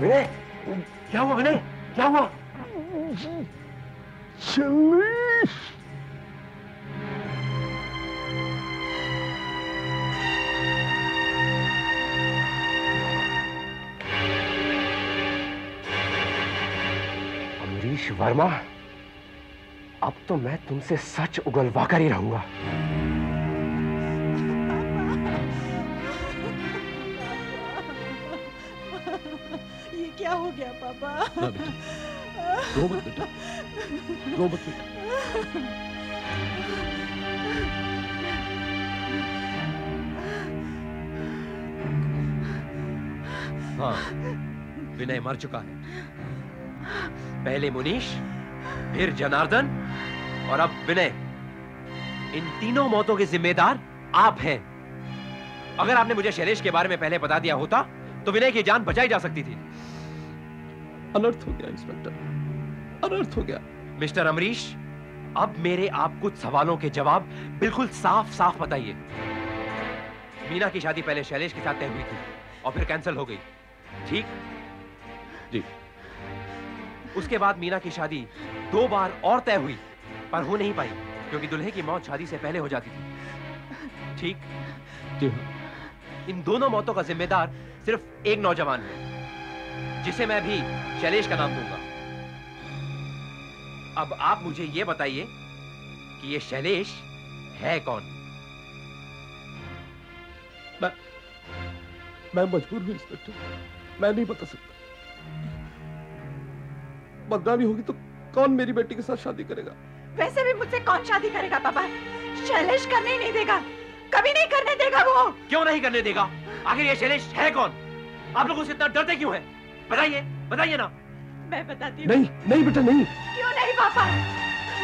विनय, क्या हुआ विनय, क्या हुआ? शैलेश, अमरीश वर्मा, अब तो मैं तुमसे सच उगलवा कर ही रहूंगा। ये क्या हो गया पापा? ना बेटा, रो मत बेटा, रो मत बेटा। हाँ, विनय मर चुका है। पहले मुनीश, फिर जनार्दन और अब विनय। इन तीनों मौतों के जिम्मेदार आप हैं। अगर आपने मुझे शैलेश के बारे में पहले बता दिया होता तो विनय की जान बचाई जा सकती थी। अनर्थ हो गया इंस्पेक्टर, अनर्थ हो गया। मिस्टर अमरीश, अब मेरे आप कुछ सवालों के जवाब बिल्कुल साफ साफ बताइए। मीना की शादी पहले शैलेश के साथ तय हुई थी और फिर कैंसिल हो गई, ठीक? जी। उसके बाद मीना की शादी 2 बार और तय हुई पर हो नहीं पाई क्योंकि दुल्हे की मौत शादी से पहले हो जाती थी, ठीक? जी हाँ। इन दोनों मौतों का जिम्मेदार सिर्फ एक नौजवान है जिसे मैं भी शैलेश का नाम दूंगा। अब आप मुझे यह बताइए कि यह शैलेश है कौन? मैं मजबूर हूं इंस्पेक्टर, मैं नहीं बता सकता। बदनामी होगी तो कौन मेरी बेटी के साथ शादी करेगा? वैसे भी मुझसे कौन शादी करेगा पापा? शैलेश करने ही नहीं देगा, कभी नहीं करने देगा वो। क्यों नहीं करने देगा? आखिर ये शैलेश है कौन? आप लोग उससे इतना डरते क्यों हैं? बताइए, बताइए ना। मैं बताती हूँ। नहीं, नहीं बेटा नहीं। क्यों नहीं पापा?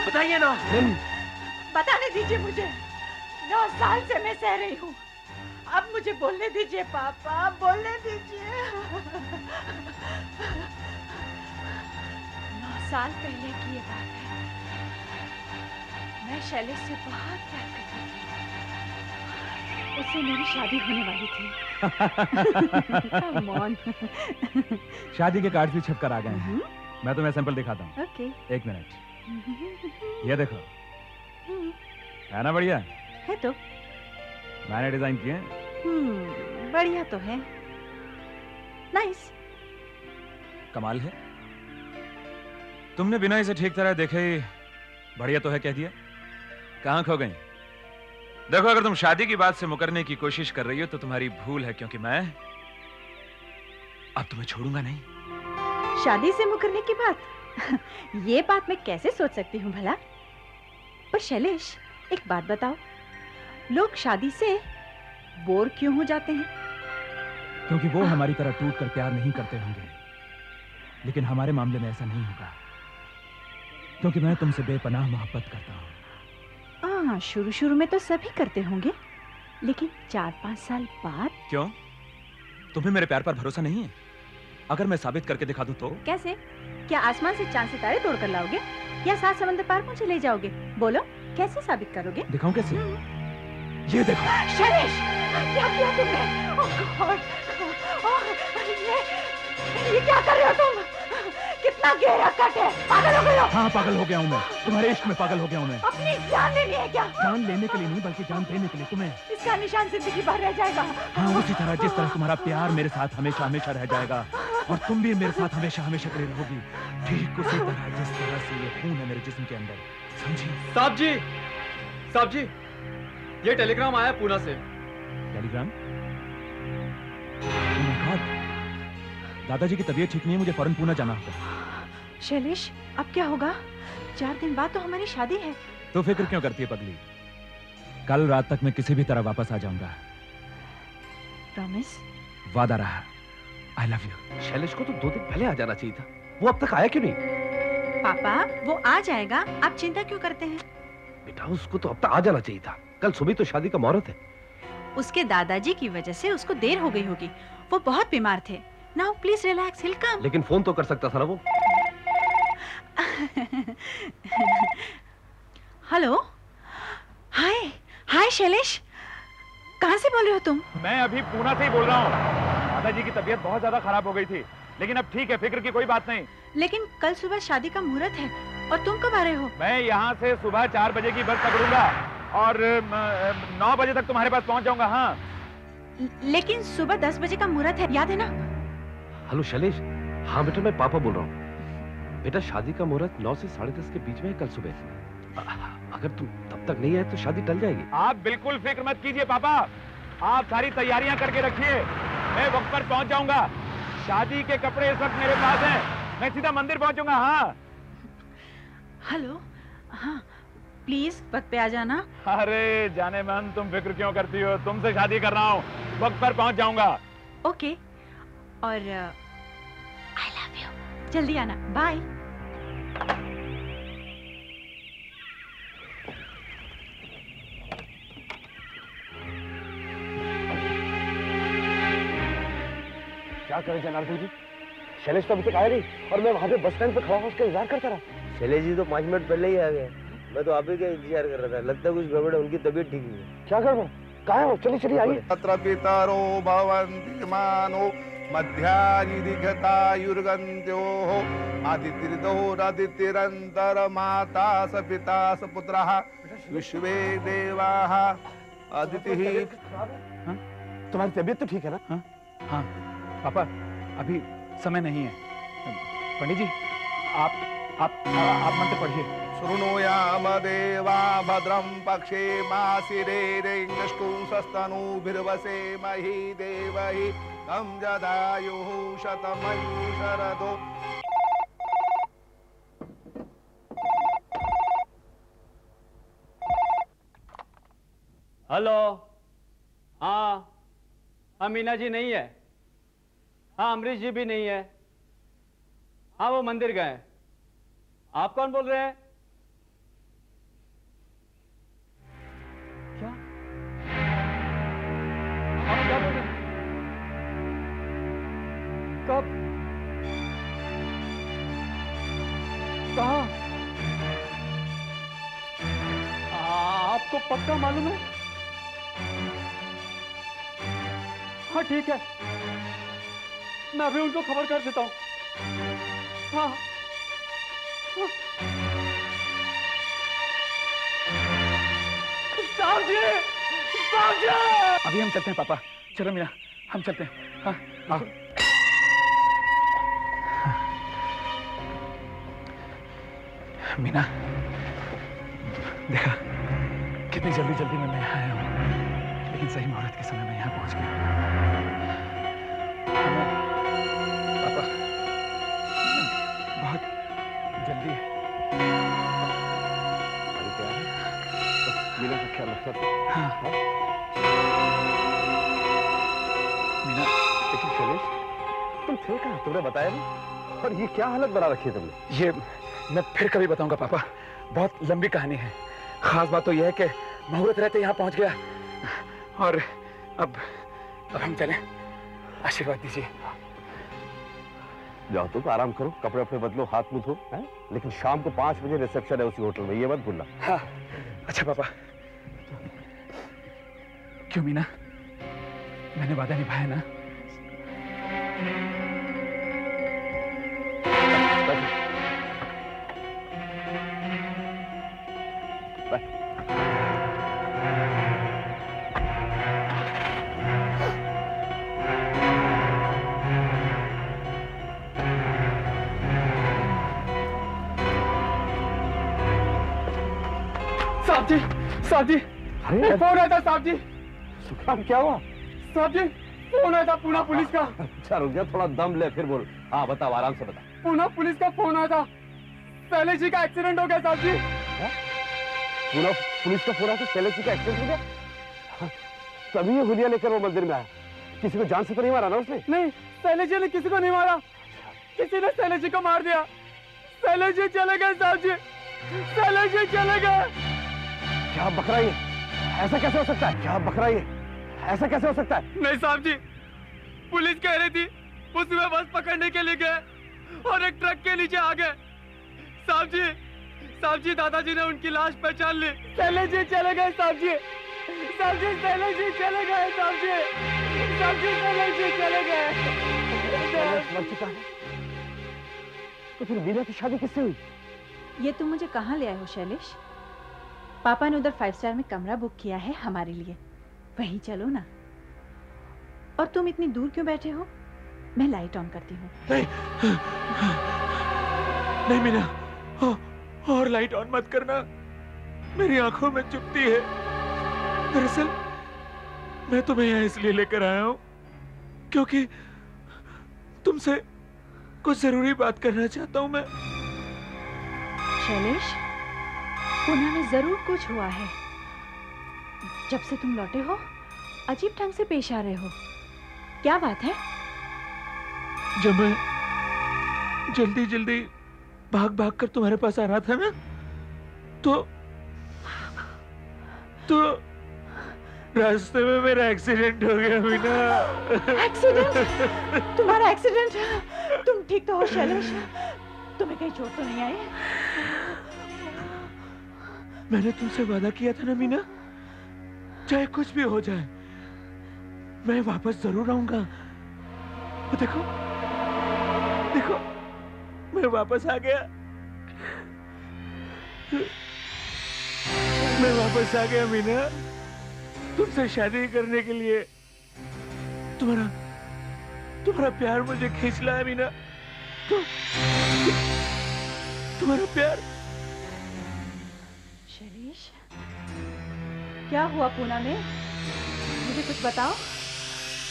बताइए ना। नहीं। बताने दीजिए मुझे। 9 साल से मैं सह रही हूँ। अब मुझे बोलने दीजिए पापा, बोलने दीजिए। 9 साल पहले की ये बात है। मैं शैलेश से बहुत प्यार करती थी। उससे मेरी शादी होने वाली थी। Come on. शादी के कार्ड भी छप कर आ गए हैं। मैं तुम्हें सैंपल दिखाता हूँ। ओके। 1 मिनट। ये देखो, है ना बढ़िया? है तो। मैंने डिजाइन किए। बढ़िया तो है। नाइस। कमाल है। तुमने बिना इसे ठीक तरह देखे ही बढ़िया तो है कह दिया। कहां खो गई? देखो, अगर तुम शादी की बात से मुकरने की कोशिश कर रही हो तो तुम्हारी भूल है, क्योंकि मैं अब तुम्हें छोड़ूंगा नहीं। शादी से मुकरने की बात? ये बात मैं कैसे सोच सकती हूँ भला? पर शैलेश, एक बात बताओ, लोग शादी से बोर क्यों हो जाते हैं? क्योंकि वो हमारी तरह टूट कर प्यार नहीं करते होंगे, लेकिन हमारे मामले में ऐसा नहीं होगा, क्योंकि मैं तुमसे बेपनाह मोहब्बत करता हूँ। शुरू में तो सभी करते होंगे, लेकिन 4-5 साल बाद? क्यों? तुम्हें मेरे प्यार पर भरोसा नहीं है? अगर मैं साबित करके दिखा दूं तो? कैसे? क्या आसमान से चांद सितारे तोड़ कर लाओगे या 7 समंदर पार मुझे ले जाओगे? बोलो, कैसे साबित करोगे? दिखाऊं कैसे? ये देखो। शैलेश, क्या किया तुमने? ओह गॉड, ये क्या कर रहे हो तुम? कितना गहरा कट है, पागल हो गए हो? हाँ, पागल हो गया हूँ मैं, तुम्हारे इश्क में पागल हो गया हूँ मैं। अपनी जान लेनी है क्या? जान लेने के लिए नहीं, बल्कि जान देने के लिए तुम्हें। इसका निशान जिंदगी भर रह जाएगा। हाँ, उसी तरह जिस तरह तुम्हारा प्यार मेरे साथ हमेशा हमेशा रह जाएगा, और तुम भी मेरे साथ हमेशा हमेशा खड़ी रहोगी, ठीक उसी तरह जिस तरह से ये खून है मेरे जिस्म के अंदर, समझी? साहब जी, ये टेलीग्राम आया पूना से। टेलीग्राम? दादाजी की तबीयत ठीक नहीं है, मुझे फौरन पूना जाना होगा। शैलेश, अब क्या होगा? 4 दिन बाद तो हमारी शादी है। तो फिक्र क्यों करती है पगली? कल रात तक मैं किसी भी तरह वापस आ जाऊंगा। प्रॉमिस? वादा रहा। I love you. शैलेश को तो 2 दिन पहले आ जाना चाहिए था, वो अब तक आया क्यों नहीं? पापा, वो आ जाएगा, आप चिंता क्यों करते हैं? बेटा, उसको तो अब तक आ जाना चाहिए था। कल सुबह तो शादी का मुहूर्त है। उसके दादाजी की वजह से उसको देर हो गई होगी, वो बहुत बीमार थे। नाउ प्लीज रिलैक्स, हिल कम। लेकिन फोन तो कर सकता था ना वो। हेलो, हाय हाय शैलेश, कहाँ से बोल रहे हो तुम? मैं अभी पूना से ही बोल रहा हूँ। दादाजी की तबीयत बहुत ज्यादा खराब हो गई थी, लेकिन अब ठीक है, फिक्र की कोई बात नहीं। लेकिन कल सुबह शादी का मुहूर्त है और तुम कब आ रहे हो? मैं यहाँ से सुबह 4 बजे की बस पकड़ूंगा और 9 बजे तक तुम्हारे पास पहुंच जाऊंगा। हाँ, लेकिन सुबह 10 बजे का मुहूर्त है, याद है ना? हेलो शैलेश, हाँ बेटा मैं पापा बोल रहा हूँ। बेटा शादी का मुहूर्त 9 से 10:30 के बीच में है कल सुबह। अगर तुम तब तक नहीं आए तो शादी टल जाएगी। आप बिल्कुल फिक्र मत कीजिए पापा, आप सारी तैयारियां करके रखिए, मैं वक्त पर पहुंच जाऊंगा। शादी के कपड़े इस वक्त मेरे पास हैं, मैं सीधा मंदिर पहुंचूंगा। हाँ हेलो, हाँ प्लीज वक्त पे आ जाना। अरे जाने मन, तुम फिक्र क्यों करती हो, तुमसे शादी कर रहा हूँ, वक्त पर पहुंच जाऊंगा। ओके, और आई लव यू। जल्दी आना, बाय। क्या करें जनार्दन जी, शैलेश तो अभी तक आया नहीं और मैं वहां पे बस स्टैंड पे खड़ा हूं, उसका इंतजार करता रहा। शैलेश जी तो 5 मिनट पहले ही आ गए। मैं तो आप ही का इंतजार कर रहा था। लगता है कुछ गड़बड़ है, उनकी तबीयत ठीक नहीं है। क्या गड़बड़? कहाँ है वो? चलिए चलिए आइए। तत्र पितरो भवन्ति मानो मध्यानिधिगतायुर्गन्त्योः आदितिर्दोरादितिरन्तरमाता स पिता स पुत्रः विश्वे देवाः अदितिः। तुम्हारी तबीयत तो ठीक है ना? हाँ पापा, अभी समय नहीं है। पंडित जी आप मंत्र पढ़िए। शृणुयाम देवा भद्रं पक्षेमासिरेरेङ्गष्टुंसस्तनूभिर्वसे मही देवहि तं जदायुः शतमयुः। हेलो, हाँ मीना जी नहीं है। हाँ अमरीश जी भी नहीं है। हाँ वो मंदिर गए। आप कौन बोल रहे हैं? क्या आप क्या बोल रहे हैं? कब? कहाँ? आपको पक्का मालूम है? हाँ ठीक है, मैं अभी उनको खबर कर देता हूँ। हाँ साहब जी, साहब जी! अभी हम चलते हैं पापा, चलो मीना हम चलते हैं। हाँ हाँ। मीना देखा कितनी जल्दी जल्दी मैं यहाँ आया हूँ, लेकिन सही मुहूर्त के समय में यहाँ पहुँच गया। पापा बहुत जल्दी है। मीना का ख्याल रखना। हाँ मीना, लेकिन शैलेश तुम थे कहाँ? तुमने बताया नहीं। और ये क्या हालत बना रखी है तुमने? ये मैं फिर कभी बताऊंगा पापा, बहुत लंबी कहानी है। खास बात तो यह है कि मुहूर्त रहते यहाँ पहुंच गया और अब हम चलें, आशीर्वाद दीजिए। जाओ तुम आराम करो, कपड़े वपड़े बदलो, हाथ मुंह धो, हैं? लेकिन शाम को 5 बजे रिसेप्शन है उसी होटल में, ये मत भूलना। हाँ अच्छा पापा। क्यों मीना, मैंने वादा निभाया ना? साहब जी, अरे फोन आया था साहब जी। सुखान क्या हुआ? साहब जी फोन आया था पूना पुलिस का। अच्छा रुक जा, थोड़ा दम ले फिर बोल। हाँ बताओ, आराम से बता। पूना पुलिस का फोन आया था, शैलेश जी का एक्सीडेंट हो गया साहब जी। पूना पुलिस का फोन आया था, शैलेश जी का एक्सीडेंट हो गया? हाँ, तभी ये हुलिया लेकर वो मंदिर में आया। किसी को जान से तो नहीं मारा ना उसने? नहीं, शैलेश जी ने किसी को नहीं मारा, किसी ने शैलेश जी को मार दिया। शैलेश जी चले गए साहब जी, शैलेश जी चले गए। क्या बक रहा है? ऐसा कैसे हो सकता है? क्या बक रहा है? ऐसा कैसे हो सकता है? नहीं साहब जी, पुलिस कह रही थी उसमें बस पकड़ने के लिए गए और एक ट्रक के नीचे आ गए। साहब जी दादाजी ने उनकी लाश पहचान ली। शैलेश जी चले गए साहब जी, साहब जी शैलेश जी चले गए साहब जी, साहब जी शैलेश जी चले गए। शैलेश मर चुका है तो फिर मीना की शादी किससे हुई? ये तुम मुझे कहाँ ले आए हो शैलेश? पापा ने उधर 5 स्टार में कमरा बुक किया है हमारे लिए, वहीं चलो ना। और तुम इतनी दूर क्यों बैठे हो? मैं लाइट ऑन करती हूँ। नहीं मीना, और लाइट ऑन मत करना, मेरी आंखों में चुभती है। दरअसल मैं तुम्हें यहाँ इसलिए लेकर आया हूँ क्योंकि तुमसे कुछ जरूरी बात करना चाहता हूँ मैं। शैलेश, पुणे में जरूर कुछ हुआ है। जब से तुम लौटे हो अजीब ढंग से पेश आ रहे हो, क्या बात है? जब मैं जल्दी जल्दी भाग भाग कर तुम्हारे पास आ रहा था ना, तो रास्ते में मेरा एक्सीडेंट हो गया मीना। एक्सीडेंट? तुम्हारा एक्सीडेंट? तुम ठीक तो हो शैलेश? तुम्हें कहीं चोट तो नहीं आई? मैंने तुमसे वादा किया था ना मीना, चाहे कुछ भी हो जाए मैं वापस जरूर आऊंगा। तो देखो देखो, मैं वापस आ गया, मैं वापस आ गया मीना, तुमसे शादी करने के लिए। तुम्हारा प्यार मुझे खींच लाया मीना, तुम्हारा प्यार। शैलेश, क्या हुआ पुणे में? मुझे कुछ बताओ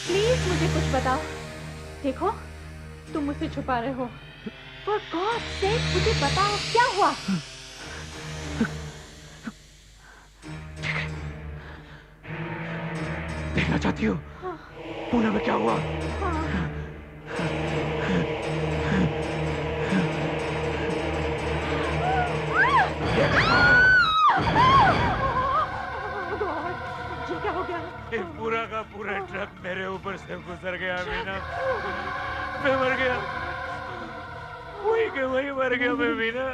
प्लीज, मुझे कुछ बताओ। देखो तुम मुझसे छुपा रहे हो। For God's sake, मुझे बताओ क्या हुआ? देखना चाहती हो पुणे में क्या हुआ? ये क्या हो गया? एक पूरा का पूरा ट्रक मेरे ऊपर से गुजर गया मीना, मैं मर गया, वही के वही मर गया मैं मीना।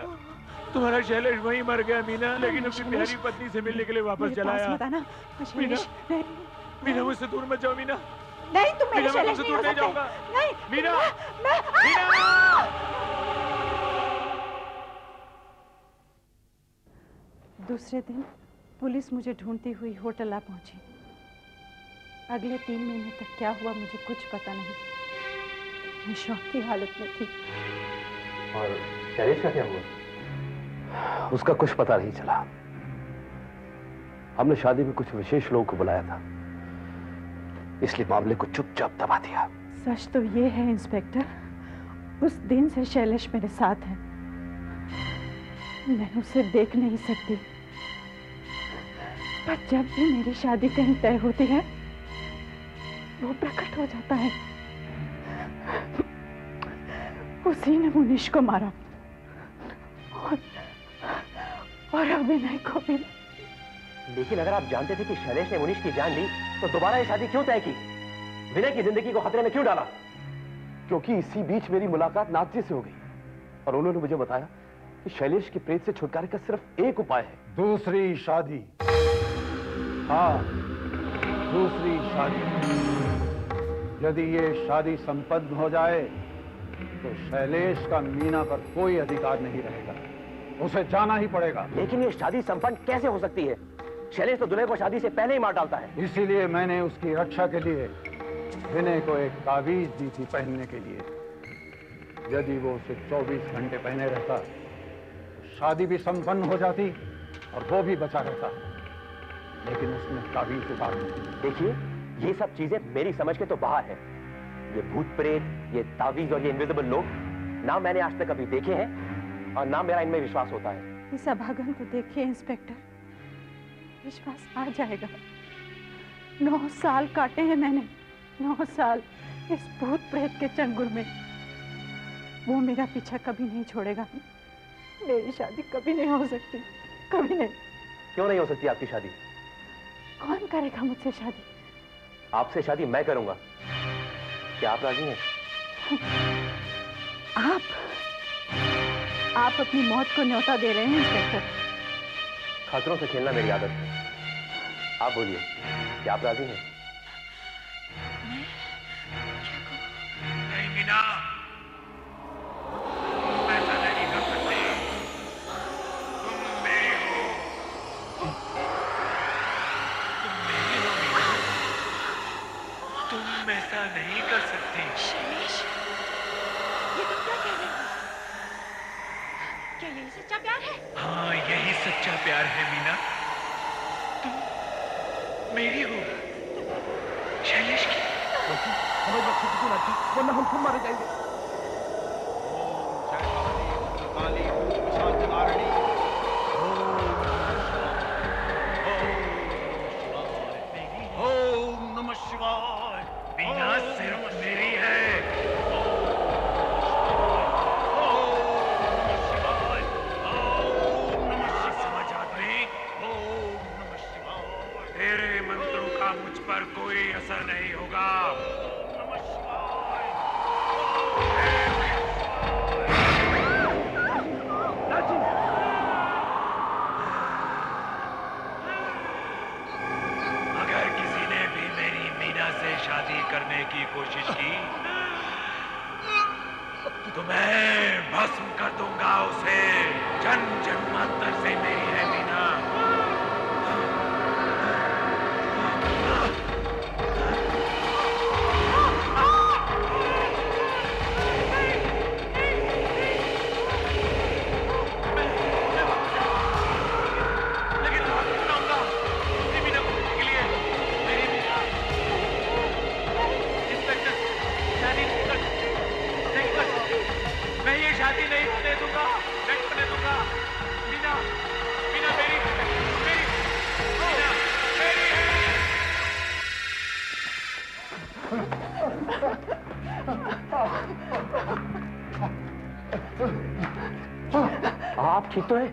तुम्हारा शैलेश वही मर गया मीना, लेकिन अपनी प्यारी पत्नी से मिलने के लिए वापस चला आया। शैलेश, नहीं, मीना मुझसे दूर मत जाओ मीना, नहीं तुम मेरे मीना मैं शैलेश तुमसे नहीं हो दूर नहीं सकते। जाऊंगा। नहीं मीना, मैं मीना! दूसरे दिन पुलिस मुझे ढूंढती हुई होटल आ पहुंची। अगले 3 महीने तक क्या हुआ मुझे कुछ पता नहीं। मैं शौक की हालत में थी। और शैलेश का क्या हुआ? उसका कुछ पता नहीं चला। हमने शादी में कुछ विशेष लोगों को बुलाया था, इसलिए मामले को चुपचाप दबा दिया। सच तो ये है इंस्पेक्टर, उस दिन से शैलेश मेरे साथ है। मैं उसे देख नहीं सकती, पर जब भी मेरी शादी कहीं तय होती है वो प्रकट हो जाता है। उसी ने मुनीश को मारा और अभिनय को भी। लेकिन अगर आप जानते थे कि शैलेश ने मुनीश की जान ली, तो दोबारा ये शादी क्यों तय की? विनय की जिंदगी को खतरे में क्यों डाला? क्योंकि इसी बीच मेरी मुलाकात नाथ जी से हो गई और उन्होंने मुझे बताया कि शैलेश की प्रेत से छुटकारे का सिर्फ एक उपाय है। दूसरी शादी। हाँ, दूसरी शादी। यदि ये शादी संपन्न हो जाए तो शैलेश का मीना पर कोई अधिकार नहीं रहेगा, उसे जाना ही पड़ेगा। लेकिन ये शादी संपन्न कैसे हो सकती है? शैलेश तो दुल्हे को शादी से पहले ही मार डालता है। इसीलिए मैंने उसकी रक्षा के लिए विनय को एक ताबीज दी थी पहनने के लिए। यदि वो उसे 24 घंटे पहने रहता तो शादी भी संपन्न हो जाती और वो भी बचा रहता, लेकिन उसने ताबीज उतार दी। देखिए, ये सब चीजें मेरी समझ के तो बाहर है। ये भूत प्रेत, ये ताबीज और ये इनविजिबल लोग ना मैंने आज तक कभी देखे हैं और ना मेरा इनमें विश्वास होता है। इस अभागन को देखिए इंस्पेक्टर, विश्वास आ जाएगा। 9 साल काटे हैं मैंने, 9 साल इस भूत प्रेत के चंगुल में। वो मेरा पीछा कभी नहीं छोड़ेगा। मेरी शादी कभी नहीं हो सकती, कभी नहीं। क्यों नहीं हो सकती आपकी शादी? कौन करेगा मुझसे शादी? आपसे शादी मैं करूंगा। क्या आप राजी हैं? आप अपनी मौत को न्योता दे रहे हैं इंस्पेक्टर। खतरों से खेलना मेरी आदत है। आप बोलिए, क्या आप राजी हैं? नहीं मीना, तुम ऐसा नहीं कर सकते। तुम मेरी हो, तुम मेरी हो मीना। तुम ऐसा नहीं कर सकती। शैलेश, ये तुम क्या कह रहे हो? क्या यही सच्चा प्यार है? हाँ, यही सच्चा प्यार है मीना। तुम मेरी हो, शैलेश की। हमें बच्चे की लड़की, वरना हम खुद मारे जाएंगे। ओम नमः शिवाय। मीना सिर्फ मेरी है। तेरे मंत्रों का मुझ पर कोई असर नहीं होगा। अगर किसी ने भी मेरी मीना से शादी करने की कोशिश की तो मैं भस्म कर दूंगा उसे। जन्म जन्मांतर से मेरी है मीना। लेकिन मैं वापस आऊंगा अपनी मीना को देखने के लिए। मेरी मीना। इंस्पेक्टर, शादी नहीं कर सकती। मैं ये शादी नहीं होने दूंगा, नहीं होने दूंगा। मीना, मीना मेरी है, मेरी मीना मेरी है। आप ठीक तो हैं?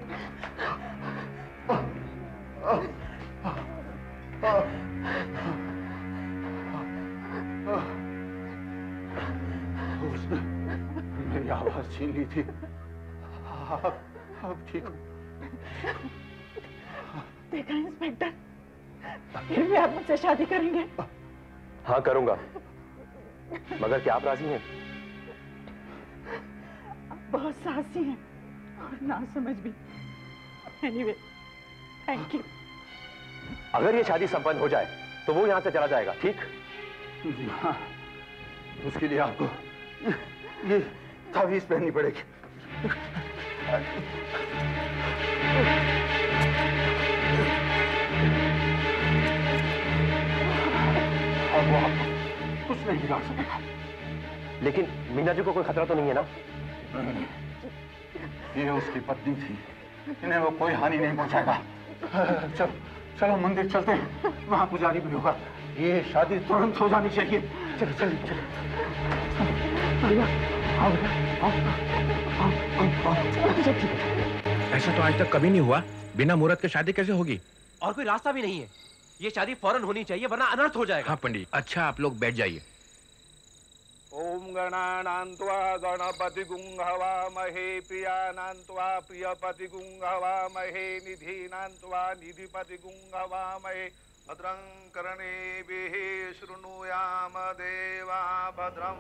उसने मेरी आवाज छीन ली थी। अब ठीक हूँ। देखा इंस्पेक्टर, फिर भी आप मुझसे शादी करेंगे? हाँ करूंगा, मगर क्या आप राजी हैं? आप बहुत साहसी हैं और ना समझ भी। Anyway, thank you. अगर ये शादी संपन्न हो जाए तो वो यहाँ से चला जाएगा, ठीक? जी हाँ, उसके लिए आपको ये तावीज पहननी पड़ेगी। अब वो आपको कुछ नहीं बिगाड़ सकेगा। लेकिन मीना जी को कोई खतरा तो नहीं है ना? ये उसकी पत्नी थी, इन्हें वो कोई हानि नहीं पहुंचाएगा। चलो चलो मंदिर चलते हैं, वहां पुजारी भी होगा। ये शादी तुरंत हो जानी चाहिए। चलो चलिए चलो। आओ ऐसा तो आज तक कभी नहीं हुआ। बिना मुहूर्त के शादी कैसे होगी? और कोई रास्ता भी नहीं है। ये शादी फौरन होनी चाहिए वरना अनर्थ हो जाएगा। हाँ पंडित। अच्छा आप लोग बैठ जाइए। ओम गणानान्त्वा गणपति गुंहवामहे प्रियानान्त्वा प्रियपति गुंहवामहे निधीनान्त्वा निधिपति गुंहवामहे भद्रं कर्णेभिः शृणुयाम देवा भद्रं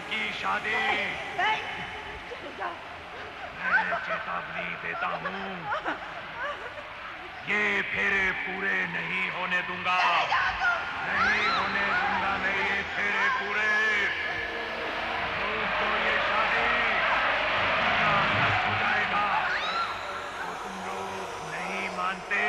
की शादी मैं चेतावनी देता हूँ, ये फेरे पूरे नहीं होने दूंगा, नहीं होने दूंगा, नहीं ये फेरे पूरे। तो ये शादी नष्ट हो जाएगा। तो तुम लोग नहीं मानते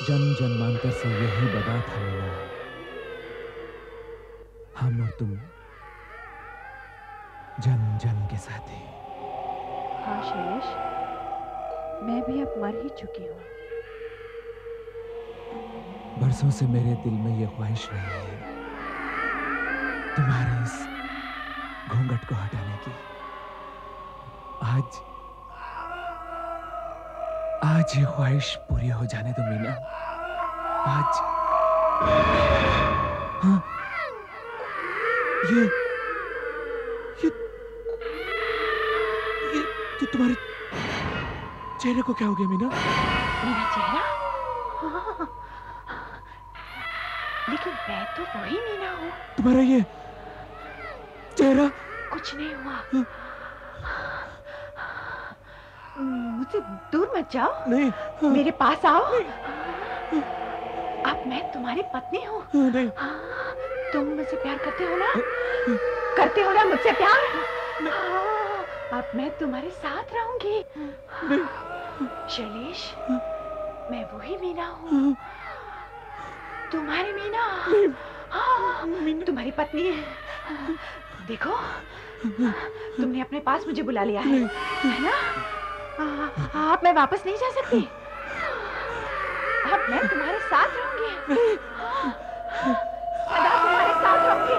जन जन्मांतर से यही बदा था मीना, हम और तुम जन जन के साथी। हाँ शैलेश, मैं भी अब मर ही चुकी हूँ। बरसों से मेरे दिल में ये ख्वाहिश रही है तुम्हारे इस घूंघट को हटाने की। आज ये ख्वाहिश पूरी हो जाने दो मीना। आज हाँ, ये तो तुम्हारे चेहरे को क्या हो गया मीना? मेरा चेहरा? हाँ। लेकिन मैं तो वही मीना हूँ। तुम्हारा ये चेहरा? कुछ नहीं हुआ। मुझसे दूर मत जाओ। नहीं। मेरे पास आओ। अब मैं तुम्हारी पत्नी हूँ। नहीं। तुम मुझसे प्यार करते हो ना? करते हो ना मुझसे प्यार? अब मैं तुम्हारे साथ रहूंगी। शैलेश, मैं वही मीना हूँ, तुम्हारी मीना। हाँ, तुम्हारी पत्नी है। देखो, तुमने अपने पास मुझे बुला लिया है ना? अब मैं वापस नहीं जा सकती। अब मैं तुम्हारे साथ रहूंगी। सदा तुम्हारे साथ रहूंगी।